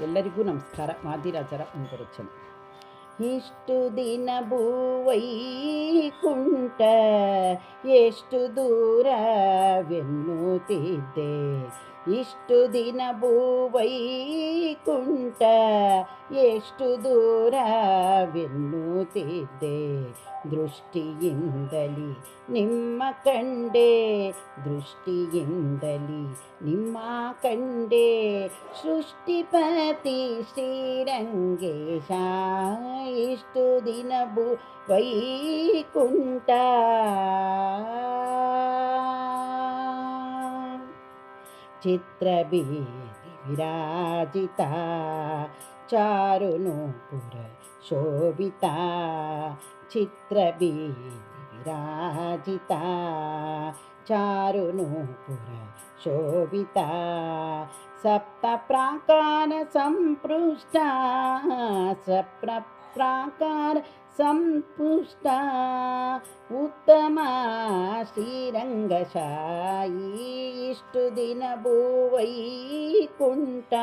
ಎಲ್ಲರಿಗೂ ನಮಸ್ಕಾರ. ಮಾದಿರಾಜರ ಮುಂದುವರಿಚನೆ. ಇಷ್ಟು ದಿನ ಭೂವೈಕುಂಠ ಎಷ್ಟು ದೂರವೆನ್ನುತ್ತಿದ್ದೆ, ಇಷ್ಟು ದಿನ ಭೂವೈಕುಂಠ ಎಷ್ಟು ದೂರವೆನ್ನುತ್ತಿದ್ದೆ. ದೃಷ್ಟಿಯಿಂದಲಿ ನಿಮ್ಮ ಕಂಡೆ, ದೃಷ್ಟಿಯಿಂದಲಿ ನಿಮ್ಮ ಕಂಡೆ, ಸೃಷ್ಟಿಪತಿ ಶ್ರೀರಂಗೇಶ ಇಷ್ಟು ದಿನ ವೈಕುಂಠ. ಚಿತ್ರಬೀದಿ ವಿರಾಜಿತ ಚಾರುನೂಪುರ ಶೋಭಿತ, ಚಿತ್ರಬೀದಿ ವಿರಾಜಿತ ಚಾರುನೂಪುರ ಶೋಭಿತ, ಸಪ್ತ ಪ್ರಾಕಾರ ಸಂಪೃಷ್ಟ, ಸಪ್ತ ಪ್ರಾಕಾರ ಸಂಪುಷ್ಟ, ಉತ್ತಮ ಶ್ರೀರಂಗಶಾಯಿ ಇಷ್ಟು ದಿನ ಭೂವೈಕುಂಠ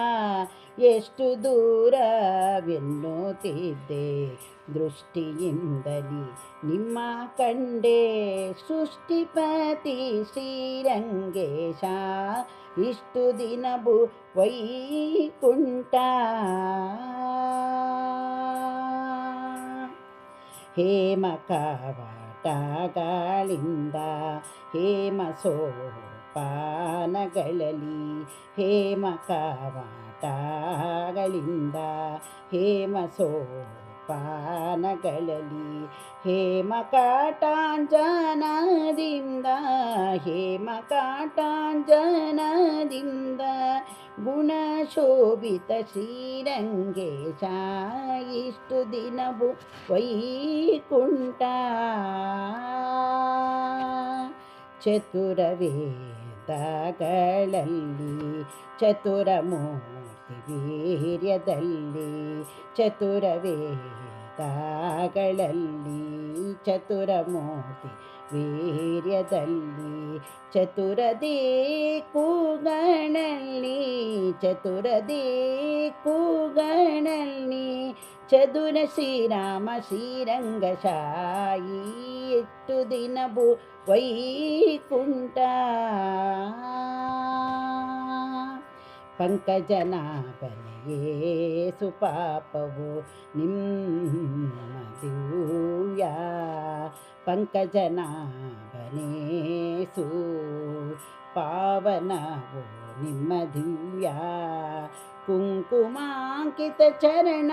ಎಷ್ಟು ದೂರವೆನ್ನುತ್ತಿದ್ದೆ. ದೃಷ್ಟಿಯಿಂದಲಿ ನಿಮ್ಮ ಕಂಡೆ, ಸೃಷ್ಟಿಪತಿ ಶ್ರೀರಂಗೇಶ ಇಷ್ಟು ದಿನ ಭೂವೈಕುಂಠ. ಹೇಮ ಕವಾಟಗಳಿಂದ ಹೇಮ ಸೋಪಾನಗಳಲ್ಲಿ, ಹೇಮ ಕವಾಟಗಳಿಂದ ಹೇಮ ಸೋಪಾನಗಳಲ್ಲಿ, ಹೇಮ ಕಾಟಾಂಜನದಿಂದ ಹೇಮ ಕಾಟಾಂಜನದಿಂದ, ಗುಣಶೋಭಿತ ಶ್ರೀರಂಗೇಶ ಇಷ್ಟು ದಿನ ವೈಕುಂಠ. ಚತುರವೇದಗಳಲ್ಲಿ ಚತುರಮೂರ್ತಿ ವೀರ್ಯದಲ್ಲಿ, ಚತುರವೇದಗಳಲ್ಲಿ ಚತುರಮೂರ್ತಿ ವೀರ್ಯದಲ್ಲಿ, ಚತುರದಿಕ್ಕುಗಳಲ್ಲಿ ಚತುರದಿಕ್ಕುಗಳಲ್ಲಿ, ಚದುರ ಶ್ರೀರಾಮ ಶ್ರೀರಂಗಶಾಯಿ ಎಷ್ಟು ದಿನ ವೈಕುಂಠ. ಪಂಕಜನಾಭನೇ ಸುಪಾಪವು ನಿಮ್ಮ ದಿವ್ಯ, ಪಂಕಜನಾಭನೇ ಪಾವನವು ನಿಮ್ಮ ದಿವ್ಯ, ಕುಂಕುಮಾಂಕಿತ ಚರಣ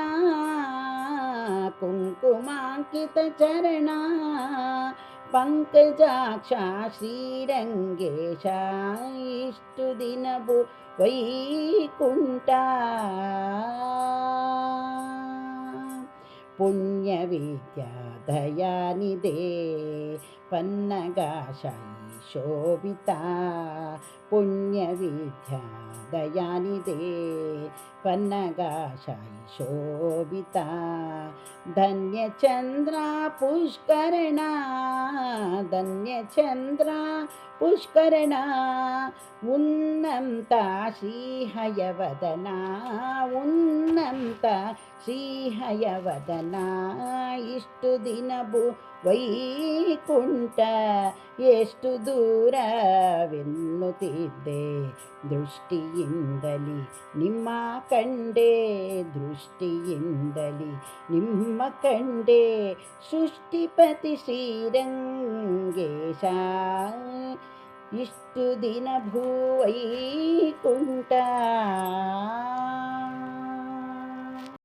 ಕುಂಕುಮಾಂಕಿತ ಚರಣ, ಪಂಕಜಾಕ್ಷ ಶ್ರೀರಂಗೇಶ ಇಷ್ಟು ದಿನ ವೈಕುಂಠ. ಪುಣ್ಯ ವಿದ್ಯಾ ದಯಾನಿಧೇ ಪನ್ನಗಾಶಾಯಿ ಶೋಭಿತ, ಪುಣ್ಯ ವಿದ್ಯಾ ದಯಾನಿಧೇ ಪನ್ನಗಾಶಾಯಿ ಶೋಭಿತ, ಧನ್ಯಚಂದ್ರ ಪುಷ್ಕರಣ ಧನ್ಯಚಂದ್ರ ಪುಷ್ಕರಣ, ಉನ್ನಂತ ಶ್ರೀಹಯವದನ ಉನ್ನಂತ ಶ್ರೀಹಯವದನ ಇಷ್ಟು ದಿನ ವೈಕುಂಠ ಎಷ್ಟು ದೂರವೆನ್ನುತ್ತಿದ್ದೆ. ದೃಷ್ಟಿಯಿಂದಲಿ ನಿಮ್ಮ ಕಂಡೆ, ದೃಷ್ಟಿಯಿಂದಲಿ ನಿಮ್ಮ ಕಂಡೆ, ಸೃಷ್ಟಿಪತಿ ಶ್ರೀರಂಗೇಶ ಇಷ್ಟು ದಿನ ವೈಕುಂಠ.